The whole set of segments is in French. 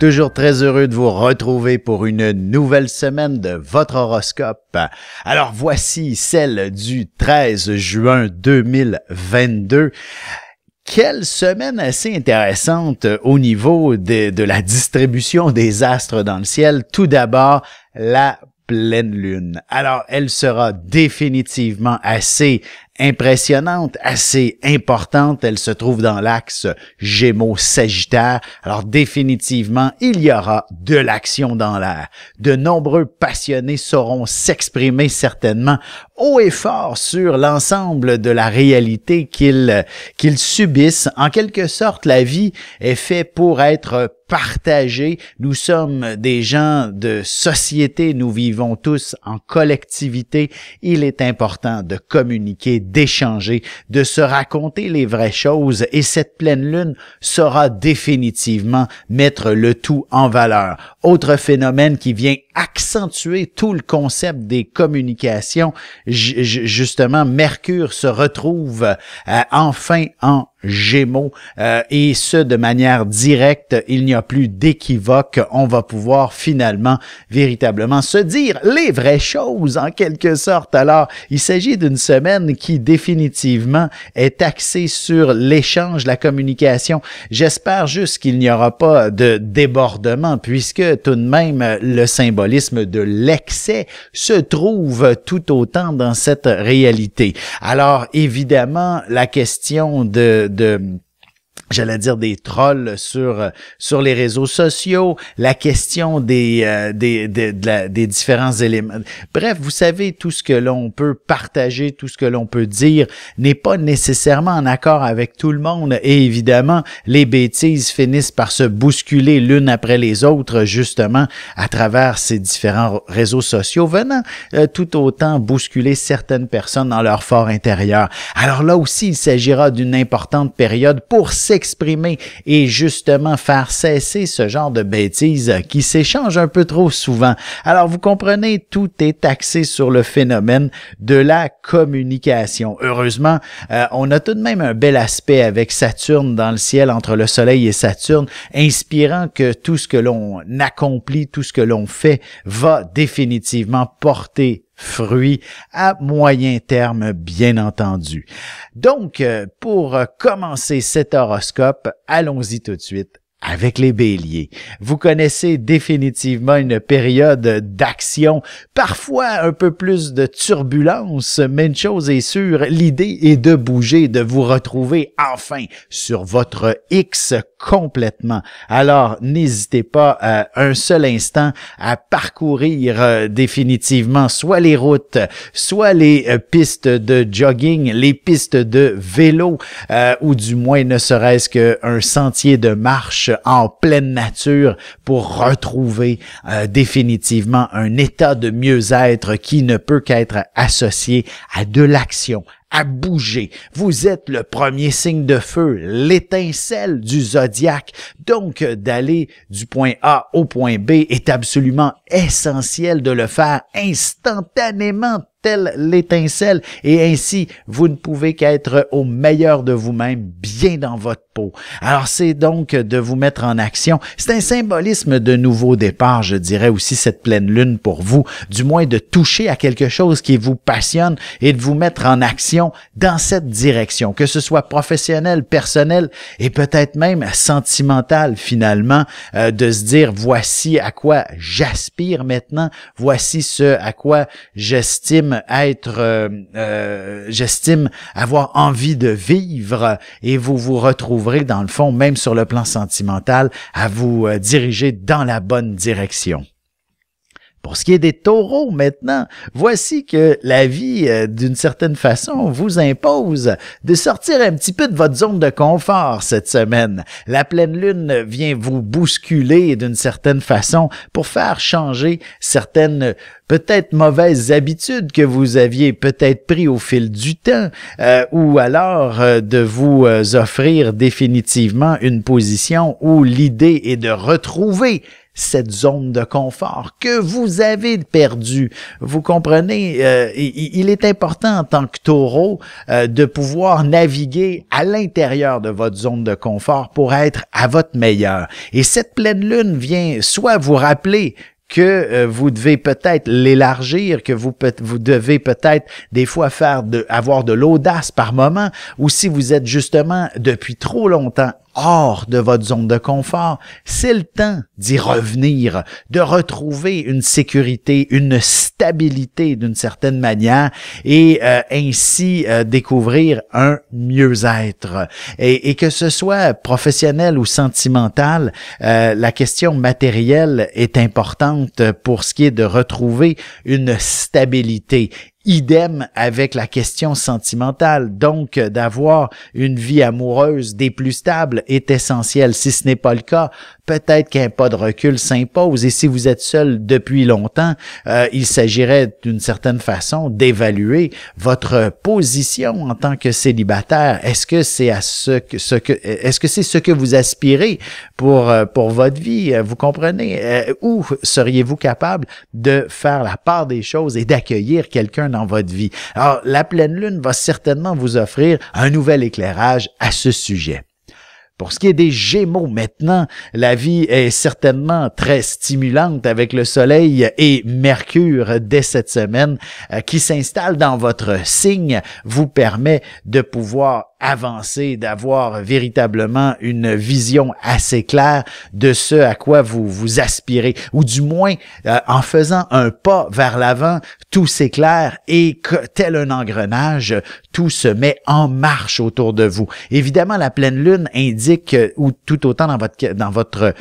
Toujours très heureux de vous retrouver pour une nouvelle semaine de votre horoscope. Alors voici celle du 13 juin 2022. Quelle semaine assez intéressante au niveau de la distribution des astres dans le ciel. Tout d'abord, la pleine lune. Alors, elle sera définitivement assez impressionnante, assez importante. Elle se trouve dans l'axe Gémeaux-Sagittaire. Alors, définitivement, il y aura de l'action dans l'air. De nombreux passionnés sauront s'exprimer certainement haut et fort sur l'ensemble de la réalité qu'ils subissent. En quelque sorte, la vie est faite pour être partagée. Nous sommes des gens de société, nous vivons tous en collectivité. Il est important de communiquer, d'échanger, de se raconter les vraies choses et cette pleine lune saura définitivement mettre le tout en valeur. Autre phénomène qui vient accentuer tout le concept des communications, justement, Mercure se retrouve enfin en Gémeaux et ce de manière directe, il n'y a plus d'équivoque, on va pouvoir finalement véritablement se dire les vraies choses en quelque sorte. Alors, il s'agit d'une semaine qui définitivement est axée sur l'échange, la communication. J'espère juste qu'il n'y aura pas de débordement puisque tout de même le symbolisme de l'excès se trouve tout autant dans cette réalité. Alors, évidemment, la question j'allais dire des trolls sur les réseaux sociaux, la question des différents éléments. Bref, vous savez, tout ce que l'on peut partager, tout ce que l'on peut dire n'est pas nécessairement en accord avec tout le monde et évidemment, les bêtises finissent par se bousculer l'une après les autres justement à travers ces différents réseaux sociaux venant tout autant bousculer certaines personnes dans leur fort intérieur. Alors là aussi, il s'agira d'une importante période pour s'exprimer et justement faire cesser ce genre de bêtises qui s'échangent un peu trop souvent. Alors vous comprenez, tout est axé sur le phénomène de la communication. Heureusement, on a tout de même un bel aspect avec Saturne dans le ciel entre le Soleil et Saturne, inspirant que tout ce que l'on accomplit, tout ce que l'on fait va définitivement porter fruits à moyen terme, bien entendu. Donc, pour commencer cet horoscope, allons-y tout de suite avec les béliers. Vous connaissez définitivement une période d'action, parfois un peu plus de turbulence, mais une chose est sûre, l'idée est de bouger, de vous retrouver enfin sur votre X complètement. Alors, n'hésitez pas un seul instant à parcourir définitivement soit les routes, soit les pistes de jogging, les pistes de vélo, ou du moins ne serait-ce qu'un sentier de marche en pleine nature pour retrouver définitivement un état de mieux-être qui ne peut qu'être associé à de l'action, à bouger. Vous êtes le premier signe de feu, l'étincelle du zodiaque. Donc, d'aller du point A au point B est absolument essentiel de le faire instantanément, telle l'étincelle, et ainsi, vous ne pouvez qu'être au meilleur de vous-même, bien dans votre peau. Alors, c'est donc de vous mettre en action. C'est un symbolisme de nouveau départ, je dirais aussi, cette pleine lune pour vous, du moins de toucher à quelque chose qui vous passionne et de vous mettre en action dans cette direction, que ce soit professionnel, personnel et peut-être même sentimental finalement, de se dire voici à quoi j'aspire maintenant, voici ce à quoi j'estime avoir envie de vivre et vous vous retrouverez dans le fond, même sur le plan sentimental, à vous diriger dans la bonne direction. Pour ce qui est des taureaux maintenant, voici que la vie, d'une certaine façon, vous impose de sortir un petit peu de votre zone de confort cette semaine. La pleine lune vient vous bousculer d'une certaine façon pour faire changer certaines peut-être mauvaises habitudes que vous aviez peut-être pris au fil du temps, ou alors de vous offrir définitivement une position où l'idée est de retrouver cette zone de confort que vous avez perdue. Vous comprenez, il est important en tant que taureau de pouvoir naviguer à l'intérieur de votre zone de confort pour être à votre meilleur. Et cette pleine lune vient soit vous rappeler que vous devez peut-être l'élargir, que vous devez peut-être des fois avoir de l'audace par moment, ou si vous êtes justement depuis trop longtemps hors de votre zone de confort, c'est le temps d'y revenir, de retrouver une sécurité, une stabilité d'une certaine manière et ainsi découvrir un mieux-être. Et que ce soit professionnel ou sentimental, la question matérielle est importante pour ce qui est de retrouver une stabilité. Idem avec la question sentimentale. Donc, d'avoir une vie amoureuse des plus stables est essentiel. Si ce n'est pas le cas, peut-être qu'un pas de recul s'impose. Et si vous êtes seul depuis longtemps, il s'agirait d'une certaine façon d'évaluer votre position en tant que célibataire. Est-ce que c'est est-ce que c'est ce que vous aspirez pour votre vie? Vous comprenez? Ou seriez-vous capable de faire la part des choses et d'accueillir quelqu'un dans votre vie? Alors, la pleine lune va certainement vous offrir un nouvel éclairage à ce sujet. Pour ce qui est des Gémeaux maintenant, la vie est certainement très stimulante avec le Soleil et Mercure dès cette semaine qui s'installe dans votre signe, vous permet de pouvoir avancer, d'avoir véritablement une vision assez claire de ce à quoi vous aspirez, ou du moins en faisant un pas vers l'avant, tout s'éclaire et tel un engrenage, tout se met en marche autour de vous. Évidemment, la pleine lune indique, ou tout autant dans votre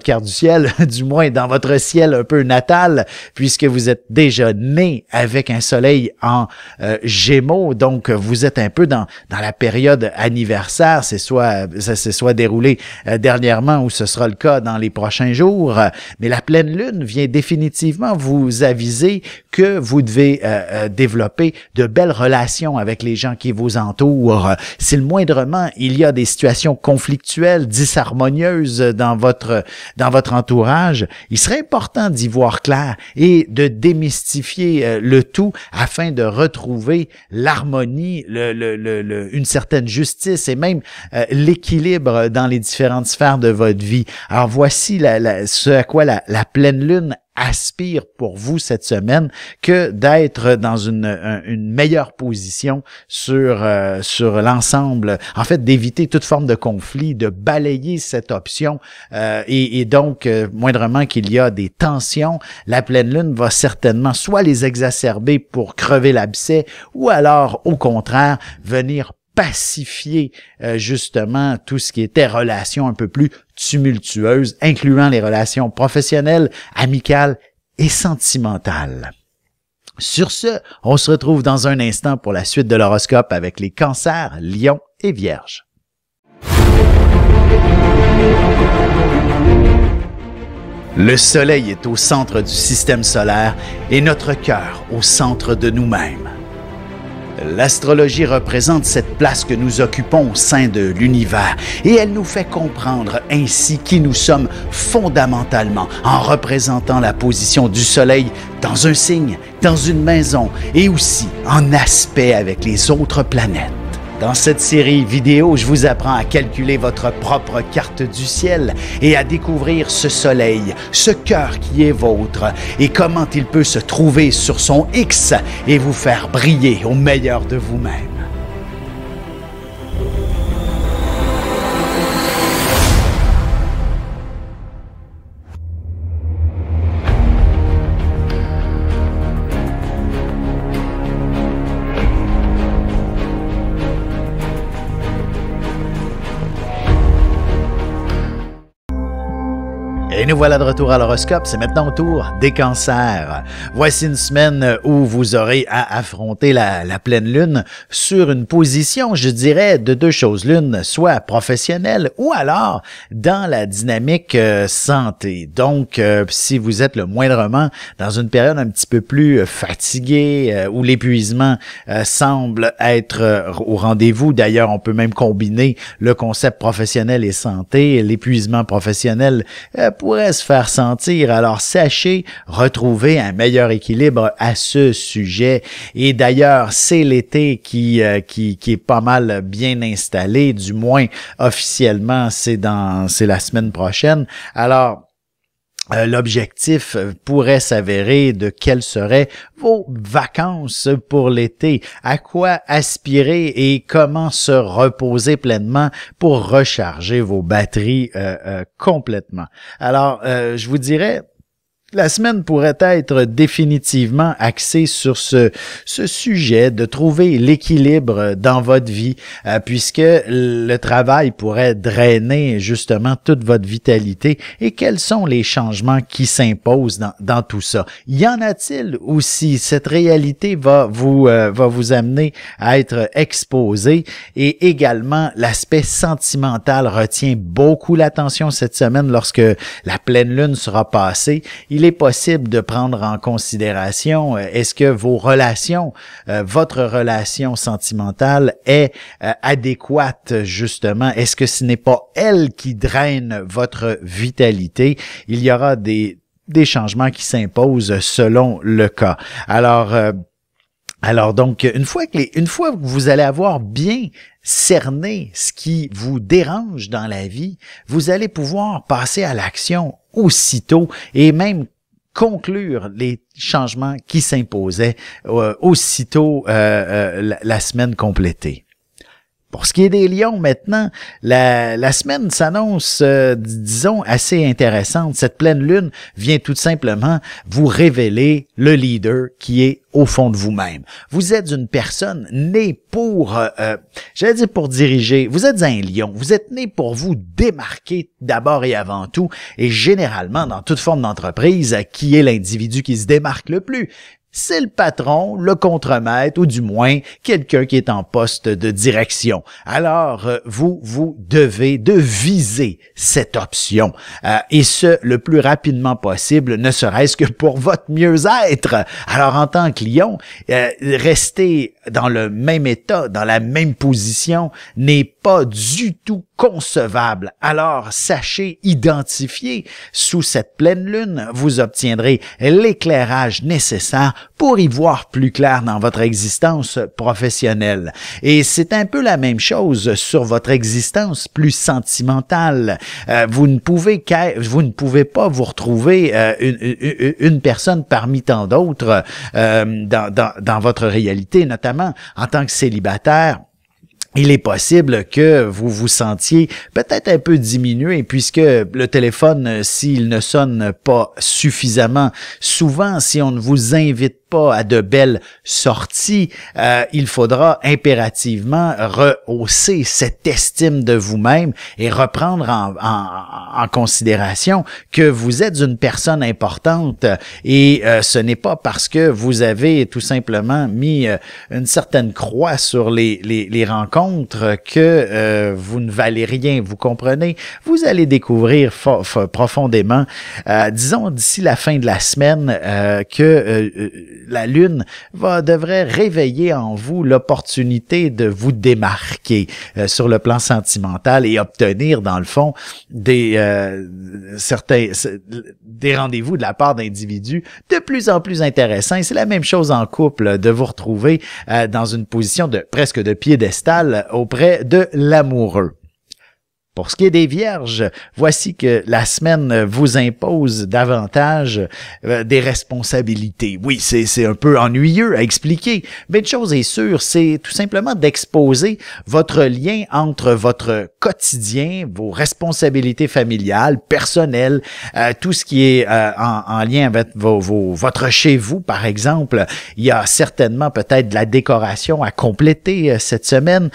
carte du ciel, du moins dans votre ciel un peu natal, puisque vous êtes déjà né avec un soleil en Gémeaux, donc vous êtes un peu dans la période anniversaire, ça s'est soit déroulé dernièrement ou ce sera le cas dans les prochains jours, mais la pleine lune vient définitivement vous aviser que vous devez développer de belles relations avec les gens qui vous entourent. Si le moindrement il y a des situations conflictuelles, disharmonieuses dans votre entourage, il serait important d'y voir clair et de démystifier le tout afin de retrouver l'harmonie, une certaine justice et même l'équilibre dans les différentes sphères de votre vie. Alors voici ce à quoi la pleine lune aspire pour vous cette semaine, que d'être dans une meilleure position sur l'ensemble, en fait d'éviter toute forme de conflit, de balayer cette option et donc moindrement qu'il y a des tensions, la pleine lune va certainement soit les exacerber pour crever l'abcès ou alors au contraire venir pacifier justement tout ce qui était relations un peu plus tumultueuses, incluant les relations professionnelles, amicales et sentimentales. Sur ce, on se retrouve dans un instant pour la suite de l'horoscope avec les Cancers, Lions et Vierges. Le Soleil est au centre du système solaire et notre cœur au centre de nous-mêmes. L'astrologie représente cette place que nous occupons au sein de l'univers et elle nous fait comprendre ainsi qui nous sommes fondamentalement en représentant la position du Soleil dans un signe, dans une maison et aussi en aspect avec les autres planètes. Dans cette série vidéo, je vous apprends à calculer votre propre carte du ciel et à découvrir ce soleil, ce cœur qui est vôtre et comment il peut se trouver sur son X et vous faire briller au meilleur de vous-même. Et nous voilà de retour à l'horoscope, c'est maintenant au tour des Cancers. Voici une semaine où vous aurez à affronter la pleine lune sur une position, je dirais, de deux choses l'une, soit professionnelle ou alors dans la dynamique santé. Donc, si vous êtes le moindrement dans une période un petit peu plus fatiguée, où l'épuisement semble être au rendez-vous, d'ailleurs, on peut même combiner le concept professionnel et santé, l'épuisement professionnel pourrait se faire sentir. Alors, sachez retrouver un meilleur équilibre à ce sujet. Et d'ailleurs, c'est l'été qui est pas mal bien installé, du moins officiellement, c'est la semaine prochaine. Alors, l'objectif pourrait s'avérer de quelles seraient vos vacances pour l'été, à quoi aspirer et comment se reposer pleinement pour recharger vos batteries complètement. Alors, je vous dirais, la semaine pourrait être définitivement axée sur ce sujet de trouver l'équilibre dans votre vie, puisque le travail pourrait drainer justement toute votre vitalité. Et quels sont les changements qui s'imposent dans tout ça? Y en a-t-il aussi? Cette réalité va vous amener à être exposé, et également l'aspect sentimental retient beaucoup l'attention cette semaine lorsque la pleine lune sera passée. Il est possible de prendre en considération, est-ce que votre relation sentimentale est adéquate justement? Est-ce que ce n'est pas elle qui draine votre vitalité? Il y aura des changements qui s'imposent selon le cas. Alors donc, une fois que vous allez avoir bien cerné ce qui vous dérange dans la vie, vous allez pouvoir passer à l'action aussitôt et même conclure les changements qui s'imposaient aussitôt la semaine complétée. Pour ce qui est des lions maintenant, la semaine s'annonce, disons, assez intéressante. Cette pleine lune vient tout simplement vous révéler le leader qui est au fond de vous-même. Vous êtes une personne née pour, j'allais dire pour diriger, vous êtes un lion, vous êtes né pour vous démarquer d'abord et avant tout, et généralement dans toute forme d'entreprise, qui est l'individu qui se démarque le plus? C'est le patron, le contremaître ou du moins quelqu'un qui est en poste de direction. Alors, vous devez de viser cette option et ce, le plus rapidement possible, ne serait-ce que pour votre mieux-être. Alors, en tant que lion, rester dans le même état, dans la même position n'est pas du tout concevable. Alors, sachez identifier sous cette pleine lune, vous obtiendrez l'éclairage nécessaire pour y voir plus clair dans votre existence professionnelle. Et c'est un peu la même chose sur votre existence plus sentimentale. Vous ne pouvez pas vous retrouver une personne parmi tant d'autres dans votre réalité, notamment en tant que célibataire. Il est possible que vous vous sentiez peut-être un peu diminué puisque le téléphone, s'il ne sonne pas suffisamment souvent, si on ne vous invite pas à de belles sorties, il faudra impérativement rehausser cette estime de vous-même et reprendre en considération que vous êtes une personne importante et ce n'est pas parce que vous avez tout simplement mis une certaine croix sur les rencontres que vous ne valez rien, vous comprenez? Vous allez découvrir profondément, disons d'ici la fin de la semaine, que la Lune devrait réveiller en vous l'opportunité de vous démarquer sur le plan sentimental et obtenir, dans le fond, des rendez-vous de la part d'individus de plus en plus intéressants. Et c'est la même chose en couple, de vous retrouver dans une position presque de piédestal auprès de l'amoureux. Pour ce qui est des vierges, voici que la semaine vous impose davantage des responsabilités. Oui, c'est un peu ennuyeux à expliquer, mais une chose est sûre, c'est tout simplement d'exposer votre lien entre votre quotidien, vos responsabilités familiales, personnelles, tout ce qui est en lien avec votre chez vous, par exemple. Il y a certainement peut-être de la décoration à compléter cette semaine.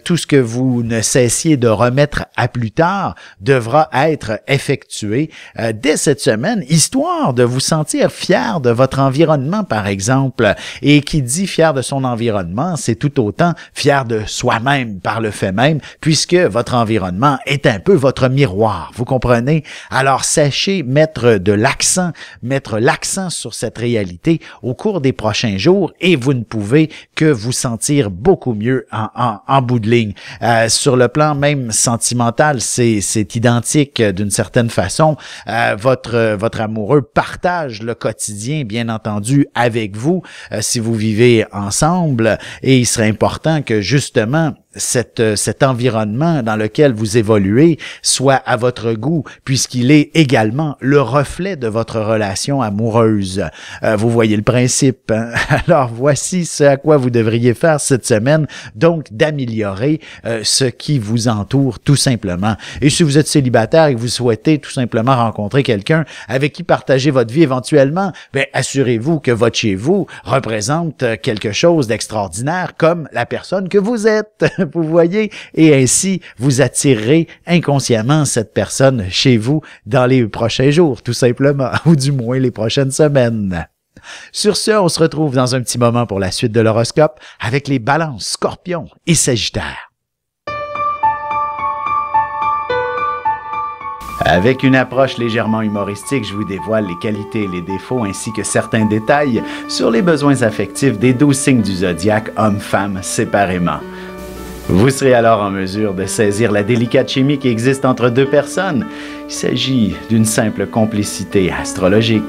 Tout ce que vous ne cessiez de remettre à plus tard devra être effectué dès cette semaine, histoire de vous sentir fier de votre environnement, par exemple. Et qui dit fier de son environnement, c'est tout autant fier de soi-même par le fait même, puisque votre environnement est un peu votre miroir, vous comprenez? Alors sachez mettre l'accent sur cette réalité au cours des prochains jours et vous ne pouvez que vous sentir beaucoup mieux en bout de ligne. Sur le plan même sentimental, sentimentale, c'est identique d'une certaine façon. Votre amoureux partage le quotidien, bien entendu, avec vous si vous vivez ensemble, et il serait important que justement cet environnement dans lequel vous évoluez soit à votre goût, puisqu'il est également le reflet de votre relation amoureuse. Vous voyez le principe, hein? Alors voici ce à quoi vous devriez faire cette semaine, donc d'améliorer ce qui vous entoure tout simplement. Et si vous êtes célibataire et que vous souhaitez tout simplement rencontrer quelqu'un avec qui partager votre vie éventuellement, bien assurez-vous que votre chez vous représente quelque chose d'extraordinaire comme la personne que vous êtes. Vous voyez, et ainsi vous attirerez inconsciemment cette personne chez vous dans les prochains jours, tout simplement, ou du moins les prochaines semaines. Sur ce, on se retrouve dans un petit moment pour la suite de l'horoscope avec les balances, scorpions et sagittaires. Avec une approche légèrement humoristique, je vous dévoile les qualités et les défauts ainsi que certains détails sur les besoins affectifs des 12 signes du zodiaque, hommes-femmes séparément. Vous serez alors en mesure de saisir la délicate chimie qui existe entre deux personnes. Il s'agit d'une simple complicité astrologique.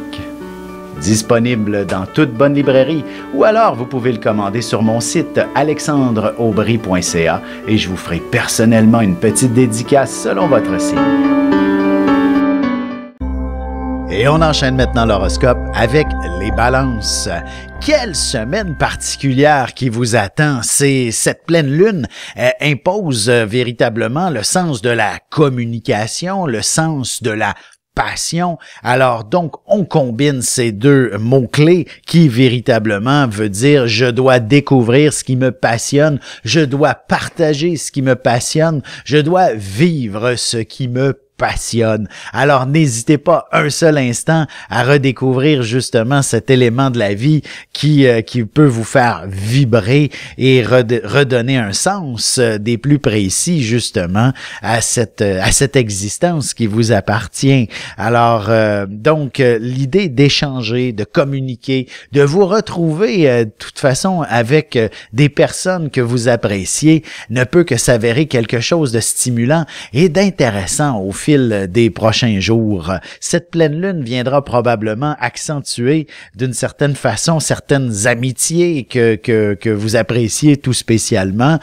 Disponible dans toute bonne librairie, ou alors vous pouvez le commander sur mon site alexandreaubry.ca et je vous ferai personnellement une petite dédicace selon votre signe. Et on enchaîne maintenant l'horoscope avec les balances. Quelle semaine particulière qui vous attend. Cette pleine lune impose véritablement le sens de la communication, le sens de la passion. Alors donc, on combine ces deux mots-clés qui véritablement veut dire je dois découvrir ce qui me passionne, je dois partager ce qui me passionne, je dois vivre ce qui me passionne. Alors n'hésitez pas un seul instant à redécouvrir justement cet élément de la vie qui peut vous faire vibrer et redonner un sens des plus précis justement à cette existence qui vous appartient. Alors donc l'idée d'échanger, de communiquer, de vous retrouver de toute façon avec des personnes que vous appréciez ne peut que s'avérer quelque chose de stimulant et d'intéressant au fil des prochains jours. Cette pleine lune viendra probablement accentuer d'une certaine façon certaines amitiés que vous appréciez tout spécialement,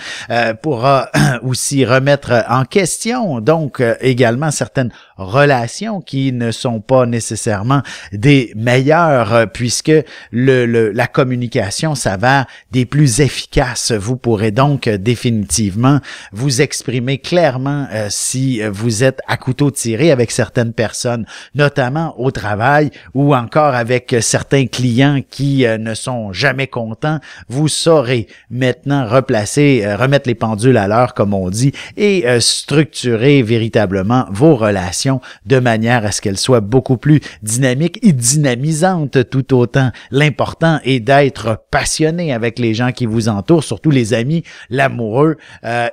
pourra aussi remettre en question donc également certaines relations qui ne sont pas nécessairement des meilleures puisque la communication s'avère des plus efficaces. Vous pourrez donc définitivement vous exprimer clairement si vous êtes à couteau tiré avec certaines personnes, notamment au travail ou encore avec certains clients qui ne sont jamais contents. Vous saurez maintenant remettre les pendules à l'heure comme on dit et structurer véritablement vos relations de manière à ce qu'elles soient beaucoup plus dynamiques et dynamisantes tout autant. L'important est d'être passionné avec les gens qui vous entourent, surtout les amis, l'amoureux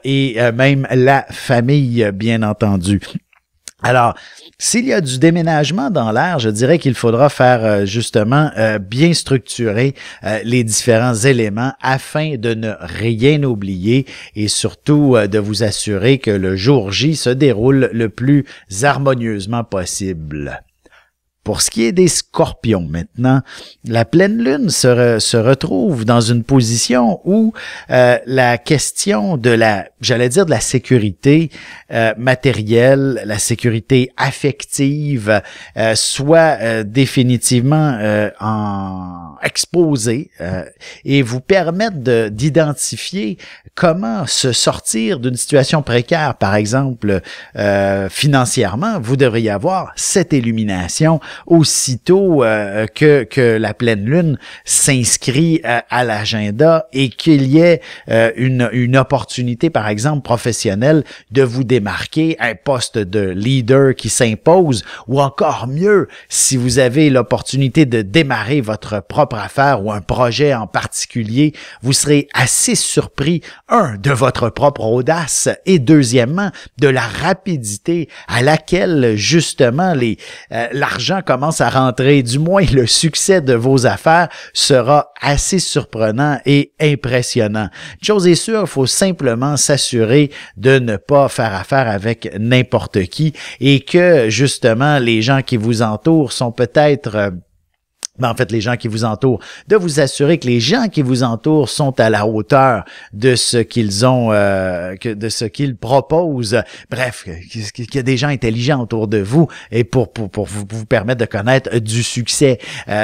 et même la famille, bien entendu. Alors, s'il y a du déménagement dans l'air, je dirais qu'il faudra faire justement bien structurer les différents éléments afin de ne rien oublier et surtout de vous assurer que le jour J se déroule le plus harmonieusement possible. Pour ce qui est des scorpions maintenant, la pleine lune se retrouve dans une position où la question de de la sécurité matérielle, la sécurité affective soit définitivement exposée et vous permettre d'identifier comment se sortir d'une situation précaire. Par exemple, financièrement, vous devriez avoir cette illumination aussitôt que la pleine lune s'inscrit à l'agenda et qu'il y ait une opportunité, par exemple, professionnelle de vous démarquer, un poste de leader qui s'impose, ou encore mieux, si vous avez l'opportunité de démarrer votre propre affaire ou un projet en particulier, vous serez assez surpris, de votre propre audace et deuxièmement, de la rapidité à laquelle justement l'argent commence à rentrer, du moins le succès de vos affaires sera assez surprenant et impressionnant. Une chose est sûre, il faut simplement s'assurer de ne pas faire affaire avec n'importe qui et que justement les gens qui vous entourent sont peut-être en fait, les gens qui vous entourent, de vous assurer que les gens qui vous entourent sont à la hauteur de ce qu'ils ont, de ce qu'ils proposent. Bref, qu'il y a des gens intelligents autour de vous et pour vous permettre de connaître du succès.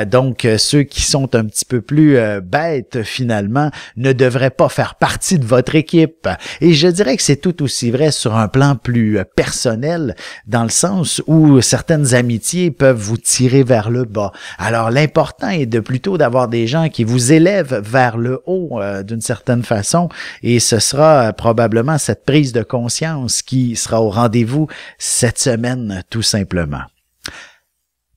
Donc, ceux qui sont un petit peu plus bêtes, finalement, ne devraient pas faire partie de votre équipe. Et je dirais que c'est tout aussi vrai sur un plan plus personnel, dans le sens où certaines amitiés peuvent vous tirer vers le bas. Alors, l'important est plutôt d'avoir des gens qui vous élèvent vers le haut d'une certaine façon et ce sera probablement cette prise de conscience qui sera au rendez-vous cette semaine tout simplement.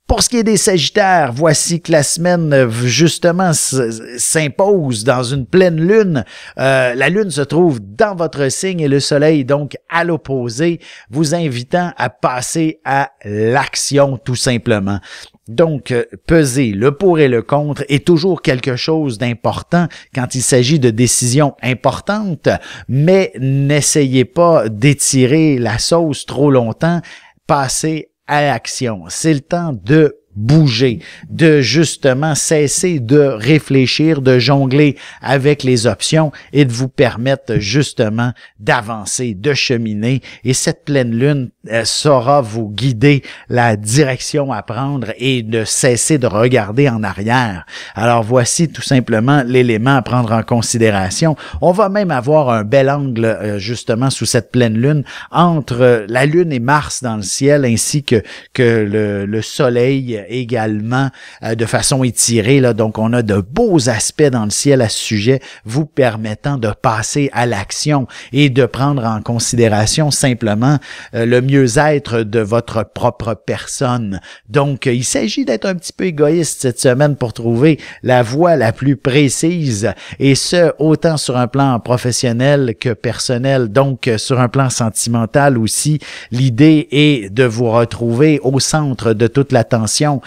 Pour ce qui est des Sagittaires, voici que la semaine, justement, s'impose dans une pleine lune. La lune se trouve dans votre signe et le soleil, donc, à l'opposé, vous invitant à passer à l'action, tout simplement. Donc, peser le pour et le contre est toujours quelque chose d'important quand il s'agit de décisions importantes, mais n'essayez pas d'étirer la sauce trop longtemps, passez à l'action. C'est le temps de bouger, de justement cesser de réfléchir, de jongler avec les options et de vous permettre justement d'avancer, de cheminer. Et cette pleine lune saura vous guider la direction à prendre et de cesser de regarder en arrière. Alors voici tout simplement l'élément à prendre en considération. On va même avoir un bel angle justement sous cette pleine lune entre la lune et Mars dans le ciel ainsi que le soleil également de façon étirée. Là. Donc, on a de beaux aspects dans le ciel à ce sujet, vous permettant de passer à l'action et de prendre en considération simplement le mieux-être de votre propre personne. Donc, il s'agit d'être un petit peu égoïste cette semaine pour trouver la voie la plus précise et ce, autant sur un plan professionnel que personnel. Donc, sur un plan sentimental aussi, l'idée est de vous retrouver au centre de toute l'attention.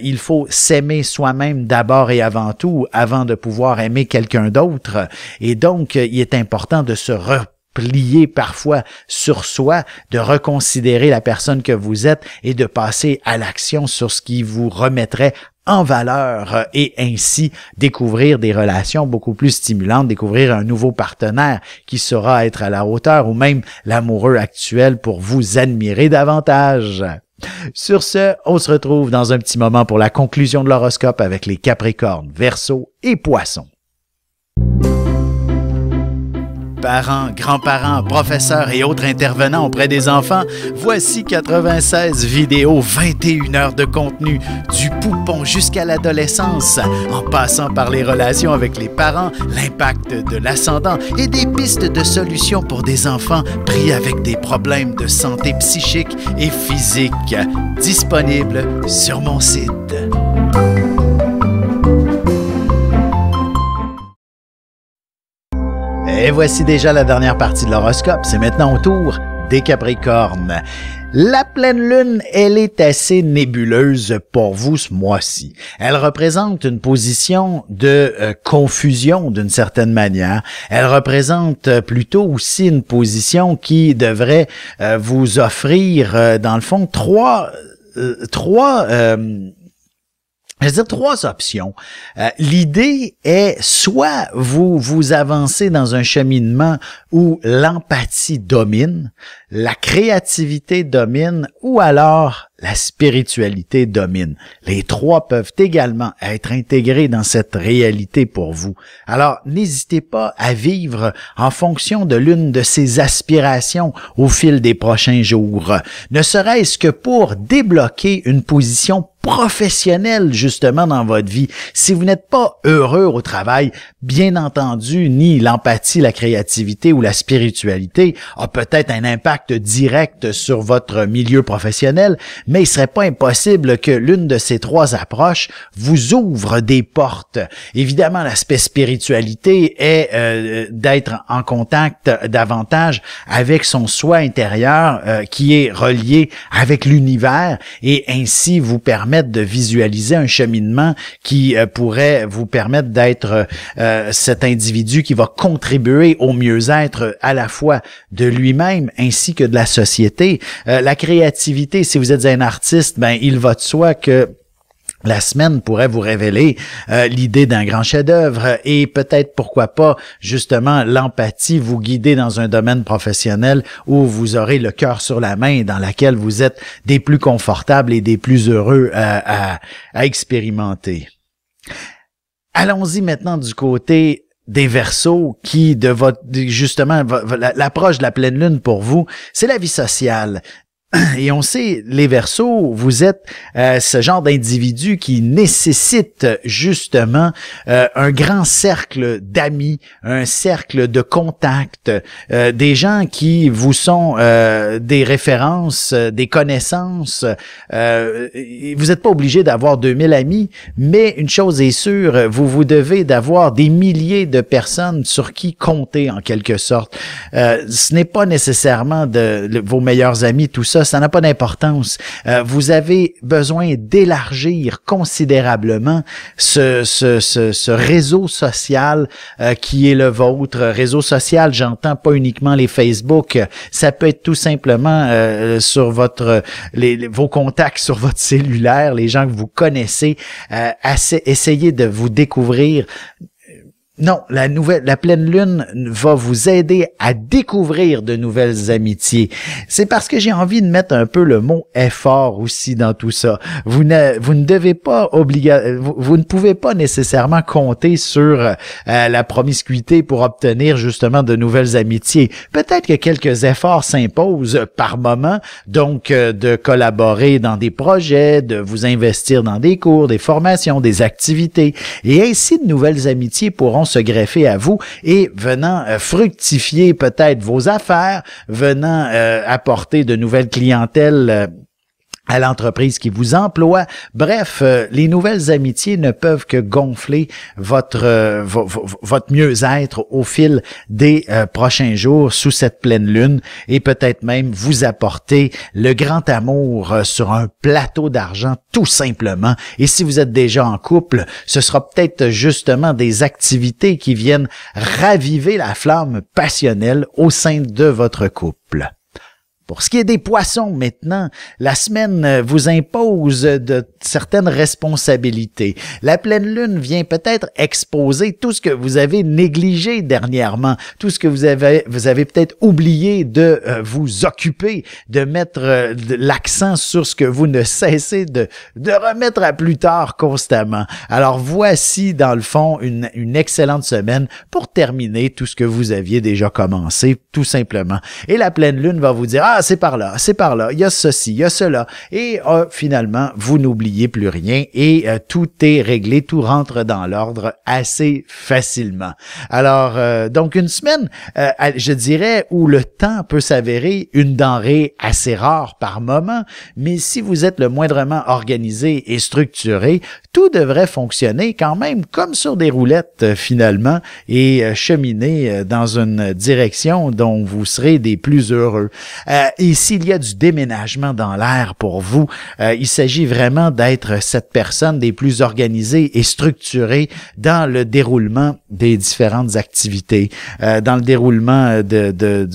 Il faut s'aimer soi-même d'abord et avant tout, avant de pouvoir aimer quelqu'un d'autre. Et donc, il est important de se replier parfois sur soi, de reconsidérer la personne que vous êtes et de passer à l'action sur ce qui vous remettrait en valeur et ainsi découvrir des relations beaucoup plus stimulantes, découvrir un nouveau partenaire qui saura être à la hauteur ou même l'amoureux actuel pour vous admirer davantage. Sur ce, on se retrouve dans un petit moment pour la conclusion de l'horoscope avec les Capricornes, Verseaux et Poissons. Parents, grands-parents, professeurs et autres intervenants auprès des enfants, voici 96 vidéos, 21 heures de contenu, du poupon jusqu'à l'adolescence, en passant par les relations avec les parents, l'impact de l'ascendant et des pistes de solutions pour des enfants pris avec des problèmes de santé psychique et physique. Disponible sur mon site. Et voici déjà la dernière partie de l'horoscope. C'est maintenant au tour des Capricornes. La pleine lune, elle est assez nébuleuse pour vous ce mois-ci. Elle représente une position de confusion d'une certaine manière. Elle représente plutôt aussi une position qui devrait vous offrir, dans le fond, trois options. L'idée est soit vous avancez dans un cheminement où l'empathie domine, la créativité domine, ou alors la spiritualité domine. Les trois peuvent également être intégrés dans cette réalité pour vous. Alors, n'hésitez pas à vivre en fonction de l'une de ces aspirations au fil des prochains jours, ne serait-ce que pour débloquer une position professionnelle justement dans votre vie. Si vous n'êtes pas heureux au travail, bien entendu, ni l'empathie, la créativité ou la spiritualité a peut-être un impact direct sur votre milieu professionnel, mais il serait pas impossible que l'une de ces trois approches vous ouvre des portes. Évidemment, l'aspect spiritualité est d'être en contact davantage avec son soi intérieur qui est relié avec l'univers et ainsi vous permet permettre de visualiser un cheminement qui pourrait vous permettre d'être cet individu qui va contribuer au mieux-être à la fois de lui-même ainsi que de la société. La créativité, si vous êtes un artiste, ben il va de soi que la semaine pourrait vous révéler l'idée d'un grand chef-d'œuvre et peut-être, pourquoi pas, justement, l'empathie vous guider dans un domaine professionnel où vous aurez le cœur sur la main, dans laquelle vous êtes des plus confortables et des plus heureux à expérimenter. Allons-y maintenant du côté des Verseaux qui, justement, l'approche de la pleine lune pour vous, c'est la vie sociale. Et on sait, les Verseaux, vous êtes ce genre d'individu qui nécessite justement un grand cercle d'amis, un cercle de contacts, des gens qui vous sont des références, des connaissances. Vous n'êtes pas obligé d'avoir 2000 amis, mais une chose est sûre, vous devez d'avoir des milliers de personnes sur qui compter en quelque sorte. Ce n'est pas nécessairement vos meilleurs amis, tout ça. Ça n'a pas d'importance. Vous avez besoin d'élargir considérablement ce réseau social qui est le vôtre. Réseau social, j'entends pas uniquement les Facebook. Ça peut être tout simplement sur vos contacts sur votre cellulaire, les gens que vous connaissez. Essayez de vous découvrir. Non, la pleine lune va vous aider à découvrir de nouvelles amitiés. C'est parce que j'ai envie de mettre un peu le mot effort aussi dans tout ça. Vous ne devez pas vous ne pouvez pas nécessairement compter sur la promiscuité pour obtenir justement de nouvelles amitiés. Peut-être que quelques efforts s'imposent par moment, donc de collaborer dans des projets, de vous investir dans des cours, des formations, des activités, et ainsi de nouvelles amitiés pourront se greffer à vous et venant fructifier peut-être vos affaires, venant apporter de nouvelles clientèles à l'entreprise qui vous emploie. Bref, les nouvelles amitiés ne peuvent que gonfler votre mieux-être au fil des prochains jours sous cette pleine lune et peut-être même vous apporter le grand amour sur un plateau d'argent tout simplement. Et si vous êtes déjà en couple, ce sera peut-être justement des activités qui viennent raviver la flamme passionnelle au sein de votre couple. Pour ce qui est des poissons maintenant, la semaine vous impose de certaines responsabilités. La pleine lune vient peut-être exposer tout ce que vous avez négligé dernièrement, tout ce que vous avez peut-être oublié de vous occuper, de mettre l'accent sur ce que vous ne cessez de remettre à plus tard constamment. Alors voici dans le fond une excellente semaine pour terminer tout ce que vous aviez déjà commencé, tout simplement. Et la pleine lune va vous dire « Ah, c'est par là, il y a ceci, il y a cela. » Et finalement, vous n'oubliez plus rien et tout est réglé, tout rentre dans l'ordre assez facilement. Alors, donc une semaine, je dirais, où le temps peut s'avérer une denrée assez rare par moment, mais si vous êtes le moindrement organisé et structuré, tout devrait fonctionner quand même comme sur des roulettes finalement et cheminer dans une direction dont vous serez des plus heureux. Et s'il y a du déménagement dans l'air pour vous, il s'agit vraiment d'être cette personne des plus organisées et structurées dans le déroulement des différentes activités, dans le déroulement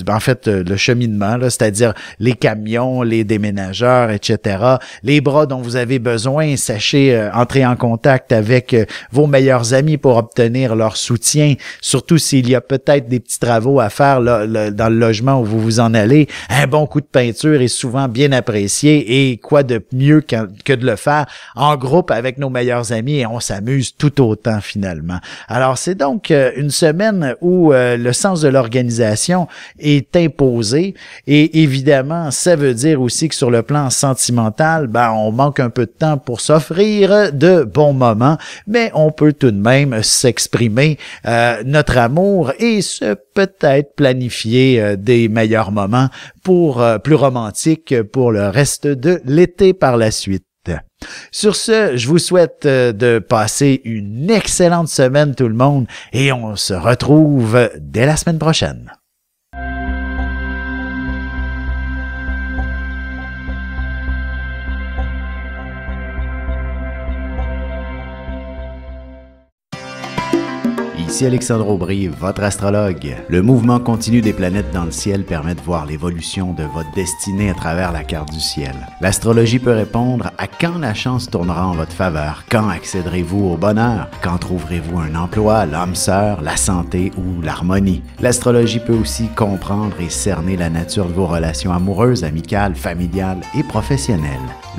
en fait, le cheminement, là, c'est-à-dire les camions, les déménageurs, etc. Les bras dont vous avez besoin, sachez entrer en contact avec vos meilleurs amis pour obtenir leur soutien, surtout s'il y a peut-être des petits travaux à faire là, dans le logement où vous vous en allez. Un bon coup de peinture est souvent bien apprécié et quoi de mieux que de le faire en groupe avec nos meilleurs amis et on s'amuse tout autant finalement. Alors c'est donc une semaine où le sens de l'organisation est imposé et évidemment ça veut dire aussi que sur le plan sentimental, on manque un peu de temps pour s'offrir de bons moments, mais on peut tout de même s'exprimer notre amour et peut-être planifier des meilleurs moments pour plus romantiques pour le reste de l'été par la suite. Sur ce, je vous souhaite de passer une excellente semaine tout le monde et on se retrouve dès la semaine prochaine. Ici Alexandre Aubry, votre astrologue. Le mouvement continu des planètes dans le ciel permet de voir l'évolution de votre destinée à travers la carte du ciel. L'astrologie peut répondre à quand la chance tournera en votre faveur, quand accéderez-vous au bonheur, quand trouverez-vous un emploi, l'âme sœur, la santé ou l'harmonie. L'astrologie peut aussi comprendre et cerner la nature de vos relations amoureuses, amicales, familiales et professionnelles.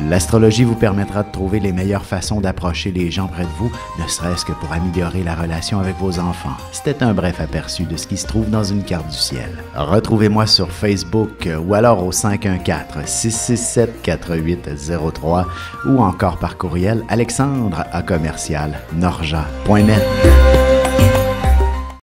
L'astrologie vous permettra de trouver les meilleures façons d'approcher les gens près de vous, ne serait-ce que pour améliorer la relation avec vos enfants. C'était un bref aperçu de ce qui se trouve dans une carte du ciel. Retrouvez-moi sur Facebook ou alors au 514-667-4803 ou encore par courriel alexandre@norja.net.